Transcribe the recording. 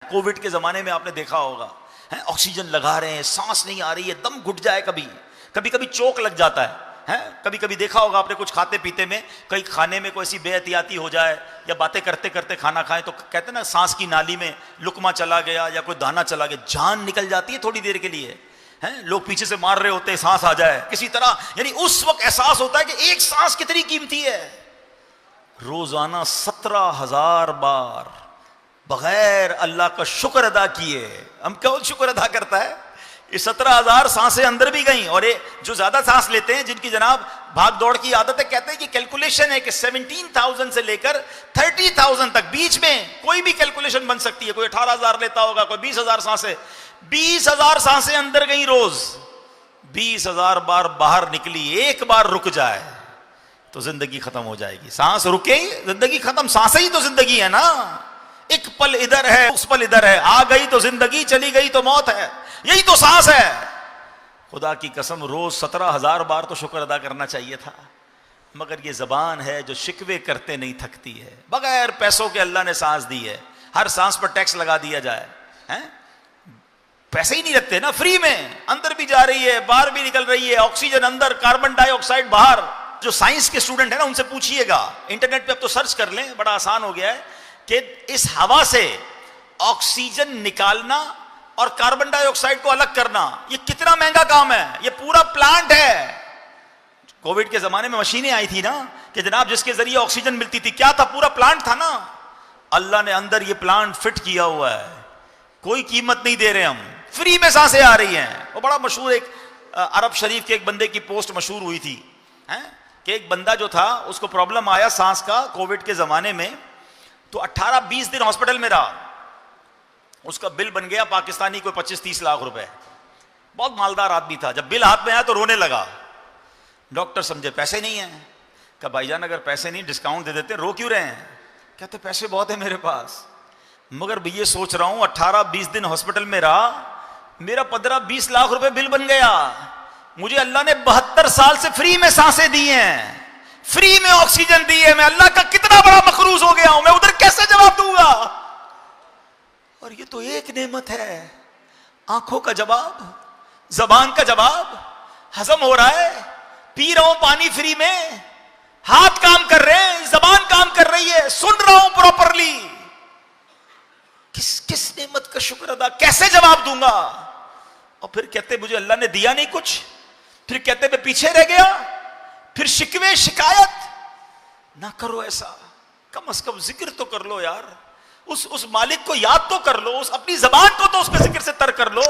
Covid کے زمانے میں آپ نے دیکھا ہوگا، آکسیجن لگا رہے ہیں، سانس نہیں آ رہی ہے، دم گھٹ جائے، کبھی کبھی چوک لگ جاتا ہے، کبھی کبھی دیکھا ہوگا آپ نے کچھ کھاتے پیتے میں، کئی کھانے میں کوئی ایسی بے احتیاطی ہو جائے یا باتیں کرتے کرتے کھانا کھائیں تو کہتے ہیں نا سانس کی نالی میں لقمہ چلا گیا یا کوئی دانا چلا گیا، جان نکل جاتی ہے تھوڑی دیر کے لیے، لوگ پیچھے سے مار رہے ہوتے ہیں سانس آ جائے کسی طرح، یعنی اس وقت احساس ہوتا ہے کہ ایک سانس کتنی قیمتی ہے۔ روزانہ 17,000 بار بغیر اللہ کا شکر ادا کیے، ہم کون شکر ادا کرتا ہے؟ یہ 17,000 سانسیں اندر بھی گئیں، اور جو زیادہ سانس لیتے ہیں جن کی جناب بھاگ دوڑ کی عادت ہے، کہتے ہیں کہ کیلکولیشن ہے کہ 17,000 سے لے کر 30,000 تک بیچ میں کوئی بھی کیلکولیشن بن سکتی ہے، کوئی 18,000 لیتا ہوگا، کوئی 20,000 سانسیں، 20,000 سانسیں اندر گئیں روز، 20,000 بار باہر نکلی، ایک بار رک جائے تو زندگی ختم ہو جائے گی۔ سانس رکے زندگی ختم، سانسیں ہی تو زندگی ہے نا، ایک پل ادھر ہے اس پل ادھر ہے، آ گئی تو زندگی، چلی گئی تو موت ہے، یہی تو سانس ہے۔ خدا کی قسم روز 17,000 بار تو شکر ادا کرنا چاہیے تھا، مگر یہ زبان ہے جو شکوے کرتے نہیں تھکتی ہے، بغیر پیسوں کے اللہ نے سانس دی ہے، ہر سانس پر ٹیکس لگا دیا جائے، پیسے ہی نہیں لگتے نا، فری میں، اندر بھی جا رہی ہے باہر بھی نکل رہی ہے، آکسیجن اندر، کاربن ڈائی آکسائڈ باہر۔ جو سائنس کے اسٹوڈنٹ ہیں نا ان سے پوچھئے گا، انٹرنیٹ پہ اب تو سرچ کر لیں، بڑا آسان ہو گیا ہے کہ اس ہوا سے آکسیجن نکالنا اور کاربن ڈائی آکسائڈ کو الگ کرنا یہ کتنا مہنگا کام ہے، یہ پورا پلانٹ ہے۔ کووڈ کے زمانے میں مشینیں آئی تھی نا کہ جناب جس کے ذریعے آکسیجن ملتی تھی، کیا تھا؟ پورا پلانٹ تھا نا، اللہ نے اندر یہ پلانٹ فٹ کیا ہوا ہے، کوئی قیمت نہیں دے رہے ہم، فری میں سانسیں آ رہی ہیں۔ وہ بڑا مشہور ایک عرب شریف کے ایک بندے کی پوسٹ مشہور ہوئی تھی کہ ایک بندہ جو تھا اس کو پرابلم آیا سانس کا کووڈ کے زمانے میں، تو 18-20 دن ہاسپٹل میں رہا، اس کا بل بن گیا پاکستانی کوئی 25-30 لاکھ روپے، بہت مالدار آدمی تھا۔ جب بل ہاتھ میں آیا تو رونے لگا، ڈاکٹر سمجھے پیسے نہیں ہیں، کہا بھائی جان اگر پیسے نہیں ڈسکاؤنٹ دے دیتے، رو کیوں رہے ہیں؟ کہتے پیسے بہت ہیں میرے پاس، مگر یہ سوچ رہا ہوں 18-20 دن ہاسپٹل میں رہا، میرا 15-20 لاکھ روپے بل بن گیا، مجھے اللہ نے 72 سال سے فری میں سانسیں دی ہیں، فری میں آکسیجن دی ہے، میں اللہ کا کتنا بڑا مقروض ہو گیا ہوں، میں ادھر کیسے جواب دوں گا؟ اور یہ تو ایک نعمت ہے، آنکھوں کا جواب، زبان کا جواب، ہضم ہو رہا ہے، پی رہا ہوں پانی فری میں، ہاتھ کام کر رہے ہیں، زبان کام کر رہی ہے، سن رہا ہوں پراپرلی، کس نعمت کا شکر ادا، کیسے جواب دوں گا؟ اور پھر کہتے مجھے اللہ نے دیا نہیں کچھ، پھر کہتے میں پیچھے رہ گیا، پھر شکوے شکایت نہ کرو ایسا، کم از کم ذکر تو کر لو یار، اس مالک کو یاد تو کر لو، اس اپنی زبان کو تو اس پہ ذکر سے تر کر لو۔